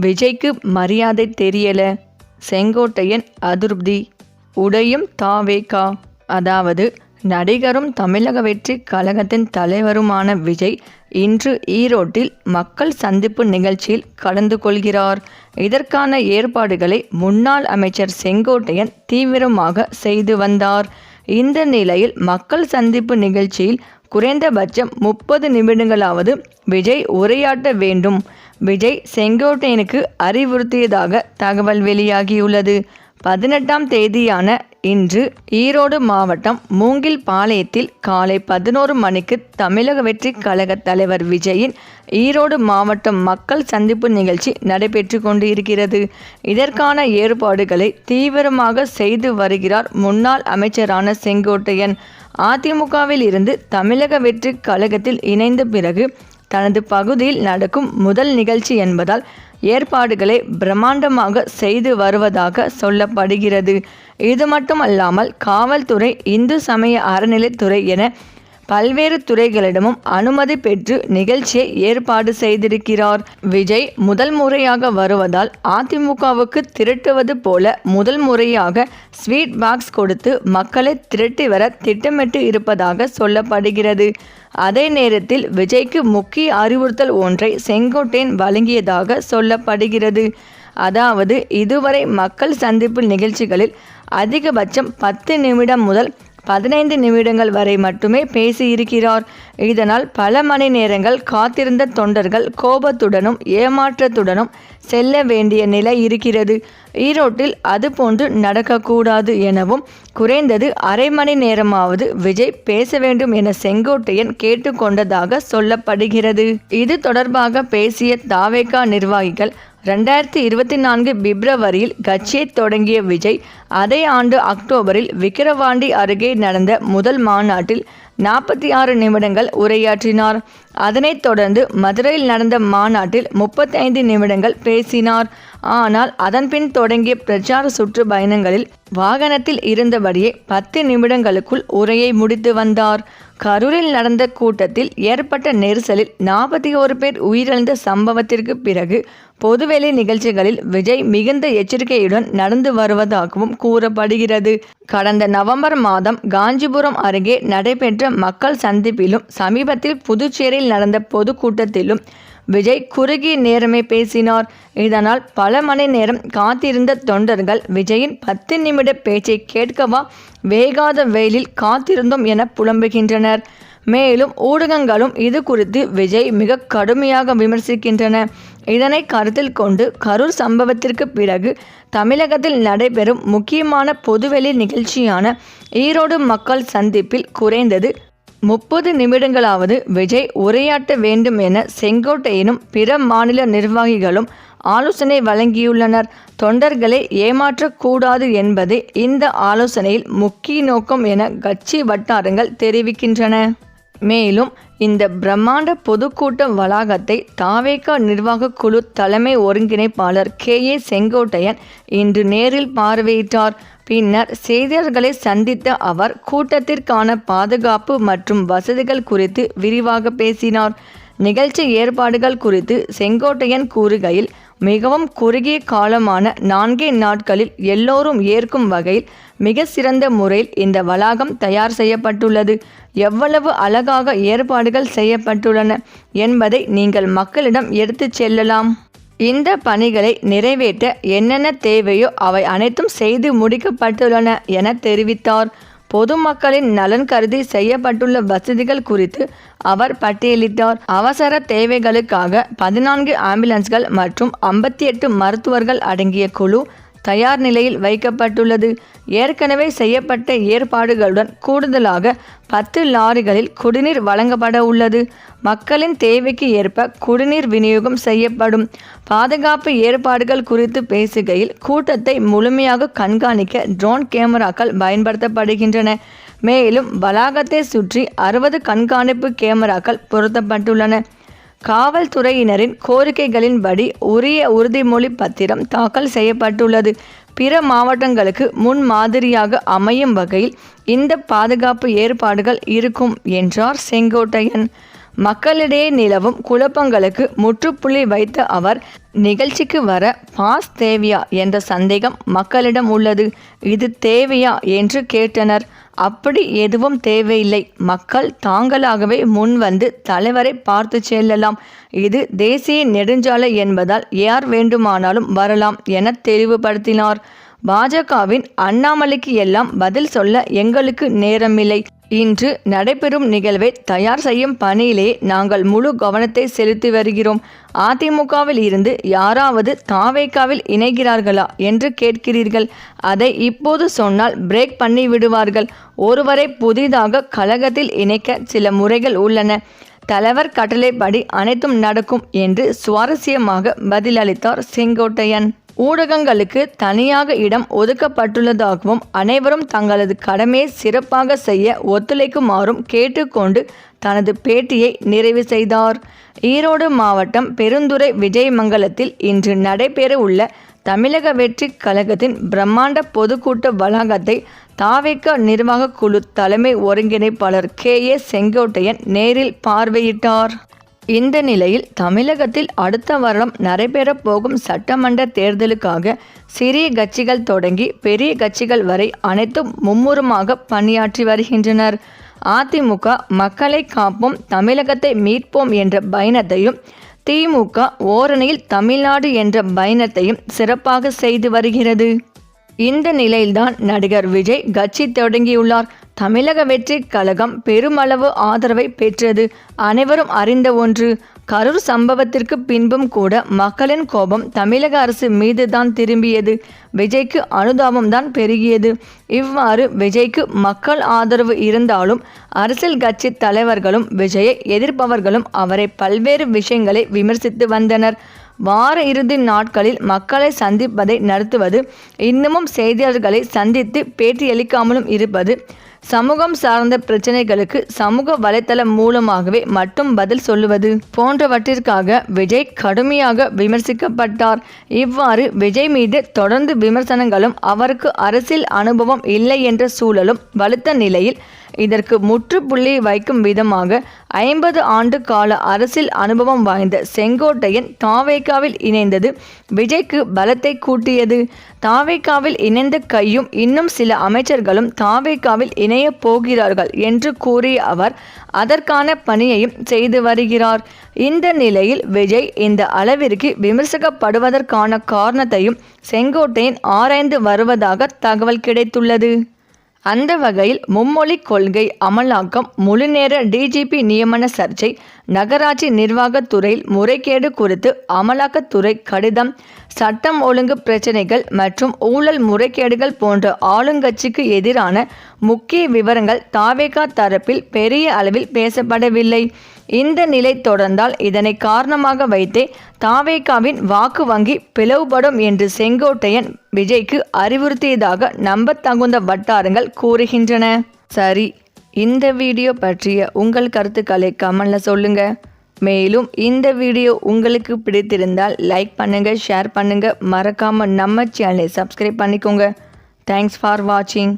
விஜய்க்கு மரியாதை தெரியல, செங்கோட்டையன் அதிருப்தி. உடையும் தாவேகா. அதாவது நடிகரும் தமிழக வெற்றி கழகத்தின் தலைவருமான விஜய் இன்று ஈரோட்டில் மக்கள் சந்திப்பு நிகழ்ச்சியில் கலந்து கொள்கிறார். இதற்கான ஏற்பாடுகளை முன்னாள் அமைச்சர் செங்கோட்டையன் தீவிரமாக செய்து வந்தார். இந்த நிலையில் மக்கள் சந்திப்பு நிகழ்ச்சியில் குறைந்தபட்சம் 30 நிமிடங்களாவது விஜய் உரையாற்ற வேண்டும் விஜய் செங்கோட்டையனுக்கு அறிவுறுத்தியதாக தகவல் வெளியாகியுள்ளது. 18ஆம் தேதியான இன்று ஈரோடு மாவட்டம் மூங்கில்பாளையத்தில் காலை 11 மணிக்கு தமிழக வெற்றி கழக தலைவர் விஜயின் ஈரோடு மாவட்டம் மக்கள் சந்திப்பு நிகழ்ச்சி நடைபெற்று கொண்டு இருக்கிறது. இதற்கான ஏற்பாடுகளை தீவிரமாக செய்து வருகிறார் முன்னாள் அமைச்சரான செங்கோட்டையன். அதிமுகவில் இருந்து தமிழக வெற்றி கழகத்தில் இணைந்த பிறகு தனது பகுதியில் நடக்கும் முதல் நிகழ்ச்சி என்பதால் ஏற்பாடுகளை பிரம்மாண்டமாக செய்து வருவதாக சொல்லப்படுகிறது. இது மட்டுமல்லாமல் காவல்துறை, இந்து சமய அறநிலைத்துறை என பல்வேறு துறைகளிடமும் அனுமதி பெற்று நிகழ்ச்சியை ஏற்பாடு செய்திருக்கிறார். விஜய் முதல் முறையாக வருவதால் அதிமுகவுக்கு திரட்டுவது போல முதல் முறையாக ஸ்வீட் பாக்ஸ் கொடுத்து மக்களை திரட்டி வர திட்டமிட்டு இருப்பதாக சொல்லப்படுகிறது. அதே நேரத்தில் விஜய்க்கு முக்கிய அறிவுறுத்தல் ஒன்றை செங்கோட்டையன் வழங்கியதாக சொல்லப்படுகிறது. அதாவது இதுவரை மக்கள் சந்திப்பு நிகழ்ச்சிகளில் அதிகபட்சம் 10 நிமிடம் முதல் 15 நிமிடங்கள் வரை மட்டுமே பேசியிருக்கிறார். இதனால் பல மணி நேரங்கள் காத்திருந்த தொண்டர்கள் கோபத்துடனும் ஏமாற்றத்துடனும் செல்ல வேண்டிய நிலை இருக்கிறது. ஈரோட்டில் அதுபோன்று நடக்கக்கூடாது எனவும் குறைந்தது அரை மணி நேரமாவது விஜய் பேச வேண்டும் என செங்கோட்டையன் கேட்டுக்கொண்டதாக சொல்லப்படுகிறது. இது தொடர்பாக பேசிய தாவேகா நிர்வாகிகள் 2024 பிப்ரவரியில் கட்சியை தொடங்கிய விஜய் அதே ஆண்டு அக்டோபரில் விக்கிரவாண்டி அருகே நடந்த முதல் மாநாட்டில் 46 நிமிடங்கள் உரையாற்றினார். அதனைத் தொடர்ந்து மதுரையில் நடந்த மாநாட்டில் 35 நிமிடங்கள் பேசினார். ஆனால் அதன்பின் தொடங்கிய பிரச்சார சுற்றுப்பயணங்களில் வாகனத்தில் இருந்தபடியே 10 நிமிடங்களுக்குள் உரையை முடித்து வந்தார். கரூரில் நடந்த கூட்டத்தில் ஏற்பட்ட நெரிசலில் 41 பேர் உயிரிழந்த சம்பவத்திற்கு பிறகு பொதுவெளி நிகழ்ச்சிகளில் விஜய் மிகுந்த எச்சரிக்கையுடன் நடந்து வருவதாகவும் கூறப்படுகிறது. கடந்த நவம்பர் மாதம் காஞ்சிபுரம் அருகே நடைபெற்ற மக்கள் சந்திப்பிலும் சமீபத்தில் புதுச்சேரியில் நடந்த பொதுக்கூட்டத்திலும் விஜய் குறுகிய நேரமே பேசினார். இதனால் பல மணி நேரம் காத்திருந்த தொண்டர்கள் விஜயின் 10 நிமிட பேச்சை கேட்கவா வேகாத வெயிலில் காத்திருந்தோம் என புலம்புகின்றனர். மேலும் ஊடகங்களும் இது குறித்து விஜய் மிக கடுமையாக விமர்சிக்கின்றன. இதனை கருத்தில் கொண்டு கரூர் சம்பவத்திற்கு பிறகு தமிழகத்தில் நடைபெறும் முக்கியமான பொதுவெளி நிகழ்ச்சியான ஈரோடு மக்கள் சந்திப்பில் குறைந்தது 30 நிமிடங்களாவது விஜய் உரையாற்ற வேண்டும் என செங்கோட்டையனும் பிற மாநில நிர்வாகிகளும் ஆலோசனை வழங்கியுள்ளனர். தொண்டர்களை ஏமாற்றக்கூடாது என்பதே இந்த ஆலோசனையில் முக்கிய நோக்கம் என கட்சி வட்டாரங்கள் தெரிவிக்கின்றன. மேலும் இந்த பிரம்மாண்ட பொதுக்கூட்ட வளாகத்தை தாவேகா நிர்வாக குழு தலைமை ஒருங்கிணைப்பாளர் KA செங்கோட்டையன் இன்று நேரில் பார்வையிட்டார். பின்னர் செய்தியாளர்களை சந்தித்த அவர் கூட்டத்திற்கான பாதுகாப்பு மற்றும் வசதிகள் குறித்து விரிவாக பேசினார். நிகழ்ச்சி ஏற்பாடுகள் குறித்து செங்கோட்டையன் கூறுகையில், மிகவும் குறுகிய காலமான 4 நாட்களில் எல்லோரும் ஏற்கும் வகையில் மிக சிறந்த முறையில் இந்த வளாகம் தயார் செய்யப்பட்டுள்ளது. எவ்வளவு அழகாக ஏற்பாடுகள் செய்யப்பட்டுள்ளன என்பதை நீங்கள் மக்களிடம் எடுத்துச் செல்லலாம். இந்த பணிகளை நிறைவேற்ற என்னென்ன தேவையோ அவை அனைத்தும் செய்து முடிக்கப்பட்டுள்ளன என தெரிவித்தார். பொதுமக்களின் நலன் கருதி செய்யப்பட்டுள்ள வசதிகள் குறித்து அவர் பட்டியலிட்டார். அவசர தேவைகளுக்காக 14 ஆம்புலன்ஸ்கள் மற்றும் 58 மருத்துவர்கள் அடங்கிய குழு தயார் நிலையில் வைக்கப்பட்டுள்ளது. ஏற்கனவே செய்யப்பட்ட ஏற்பாடுகளுடன் கூடுதலாக 10 லாரிகளில் குடிநீர் வழங்கப்பட உள்ளது. மக்களின் தேவைக்கு ஏற்ப குடிநீர் விநியோகம் செய்யப்படும். பாதுகாப்பு ஏற்பாடுகள் குறித்து பேசுகையில், கூட்டத்தை முழுமையாக கண்காணிக்க ட்ரோன் கேமராக்கள் பயன்படுத்தப்படுகின்றன. மேலும் வளாகத்தை சுற்றி 60 கண்காணிப்பு கேமராக்கள் பொருத்தப்பட்டுள்ளன. காவல்துறையினரின் கோரிக்கைகளின்படி உரிய உறுதிமொழி பத்திரம் தாக்கல் செய்யப்பட்டுள்ளது. பிற மாவட்டங்களுக்கு முன் மாதிரியாக அமையும் வகையில் இந்த பாதுகாப்பு ஏற்பாடுகள் இருக்கும் என்றார் செங்கோட்டையன். மக்களிடையே நிலவும் குழப்பங்களுக்கு முற்றுப்புள்ளி வைத்த அவர் நிகழ்ச்சிக்கு வர பாஸ் தேவையா என்ற சந்தேகம் மக்களிடம் உள்ளது. இது தேவையா என்று கேட்டனர். அப்படி எதுவும் தேவையில்லை. மக்கள் தாங்களாகவே முன்வந்து தலைவரை பார்த்து செல்லலாம். இது தேசிய நெடுஞ்சாலை என்பதால் யார் வேண்டுமானாலும் வரலாம் என தெளிவுபடுத்தினார். பாஜகவின் அண்ணாமலைக்கு எல்லாம் பதில் சொல்ல எங்களுக்கு நேரமில்லை. இன்று நடைபெறும் நிகழ்வை தயார் செய்யும் பணியிலே நாங்கள் முழு கவனத்தை செலுத்தி வருகிறோம். அதிமுகவில் இருந்து யாராவது தாவேகாவில் இணைகிறார்களா என்று கேட்கிறீர்கள். அதை இப்போது சொன்னால் பிரேக் பண்ணி விடுவார்கள். ஒருவரை புதிதாக கழகத்தில் இணைக்க சில முறைகள் உள்ளன. தலைவர் கட்டளைப்படி அனைத்தும் நடக்கும் என்று சுவாரஸ்யமாக பதிலளித்தார் செங்கோட்டையன். ஊடகங்களுக்கு தனியாக இடம் ஒதுக்கப்பட்டுள்ளதாகவும் அனைவரும் தங்களது கடமையை சிறப்பாக செய்ய ஒத்துழைக்குமாறும் கேட்டுக்கொண்டு தனது பேட்டியை நிறைவு செய்தார். ஈரோடு மாவட்டம் பெருந்துறை விஜயமங்கலத்தில் இன்று நடைபெற உள்ள தமிழக வெற்றி கழகத்தின் பிரம்மாண்ட பொதுக்கூட்ட வளாகத்தை தாவேகா நிர்வாக குழு தலைமை ஒருங்கிணைப்பாளர் KA செங்கோட்டையன் நேரில் பார்வையிட்டார். இந்த நிலையில் தமிழகத்தில் அடுத்த வருடம் நடைபெறப் போகும் சட்டமன்ற தேர்தலுக்காக சிறிய கட்சிகள் தொடங்கி பெரிய கட்சிகள் வரை அனைத்தும் மும்முரமாக பணியாற்றி வருகின்றனர். அதிமுக மக்களை காப்போம், தமிழகத்தை மீட்போம் என்ற பயணத்தையும், திமுக ஓரணியில் தமிழ்நாடு என்ற பயணத்தையும் சிறப்பாக செய்து வருகிறது. இந்த நிலையில்தான் நடிகர் விஜய் கட்சி தொடங்கியுள்ளார். தமிழக வெற்றி கழகம் பெருமளவு ஆதரவை பெற்றது அனைவரும் அறிந்த ஒன்று. கரூர் சம்பவத்திற்கு பின்பும் கூட மக்களின் கோபம் தமிழக அரசு மீதுதான் திரும்பியது. விஜய்க்கு அனுதாபம் தான் பெருகியது. இவ்வாறு விஜய்க்கு மக்கள் ஆதரவு இருந்தாலும் அரசியல் கட்சி தலைவர்களும் விஜயை எதிர்ப்பவர்களும் அவரை பல்வேறு விஷயங்களை விமர்சித்து வந்தனர். வார இறுதி நாட்களில் மக்களை சந்திப்பதை நடத்துவது, இன்னமும் செய்தியாளர்களை சந்தித்து பேட்டியளிக்காமலும் இருப்பது, சமூகம் சார்ந்த பிரச்சனைகளுக்கு சமூக வலைத்தளம் மூலமாகவே மட்டும் பதில் சொல்லுவது போன்றவற்றிற்காக விஜய் கடுமையாக விமர்சிக்கப்பட்டார். இவ்வாறு விஜய் மீது தொடர்ந்து விமர்சனங்களும் அவருக்கு அரசியல் அனுபவம் இல்லை என்ற சூழலும் வலுத்த நிலையில் இதற்கு முற்றுப்புள்ளி வைக்கும் விதமாக 50 ஆண்டு கால அரசியல் அனுபவம் வாய்ந்த செங்கோட்டையன் தாவேகாவில் இணைந்தது விஜய்க்கு பலத்தை கூட்டியது. தாவேகாவில் இணைந்த கையும் இன்னும் சில அமைச்சர்களும் தாவேகாவில் இணைய போகிறார்கள் என்று கூறிய அவர் அதற்கான பணியையும் செய்து வருகிறார். இந்த நிலையில் விஜய் இந்த அளவிற்கு விமர்சிக்கப்படுவதற்கான காரணத்தையும் செங்கோட்டையன் ஆராய்ந்து வருவதாக தகவல் கிடைத்துள்ளது. அந்த வகையில் மும்மொழி கொள்கை அமலாக்கம், முழுநேர DGP நியமன சர்ச்சை, நகராட்சி நிர்வாகத்துறையில் முறைகேடு குறித்து அமலாக்கத்துறை கடிதம், சட்டம் ஒழுங்கு பிரச்சினைகள் மற்றும் ஊழல் முறைகேடுகள் போன்ற ஆளுங்கட்சிக்கு எதிரான முக்கிய விவரங்கள் தாவேகா தரப்பில் பெரிய அளவில் பேசப்படவில்லை. இந்த நிலை தொடர்ந்தால் இதனை காரணமாக வைத்தே தாவேகாவின் வாக்கு வங்கி பிளவுபடும் என்று செங்கோட்டையன் விஜய்க்கு அறிவுறுத்தியதாக நம்பத்தகுந்த வட்டாரங்கள் கூறுகின்றன. சரி, இந்த வீடியோ பற்றிய உங்கள் கருத்துக்களை கமெண்ட்ல சொல்லுங்க. மேலும் இந்த வீடியோ உங்களுக்கு பிடித்திருந்தால் லைக் பண்ணுங்க, ஷேர் பண்ணுங்க, மறக்காம நம்ம சேனலை சப்ஸ்கிரைப் பண்ணிக்கோங்க. தேங்க்ஸ் ஃபார் வாட்சிங்.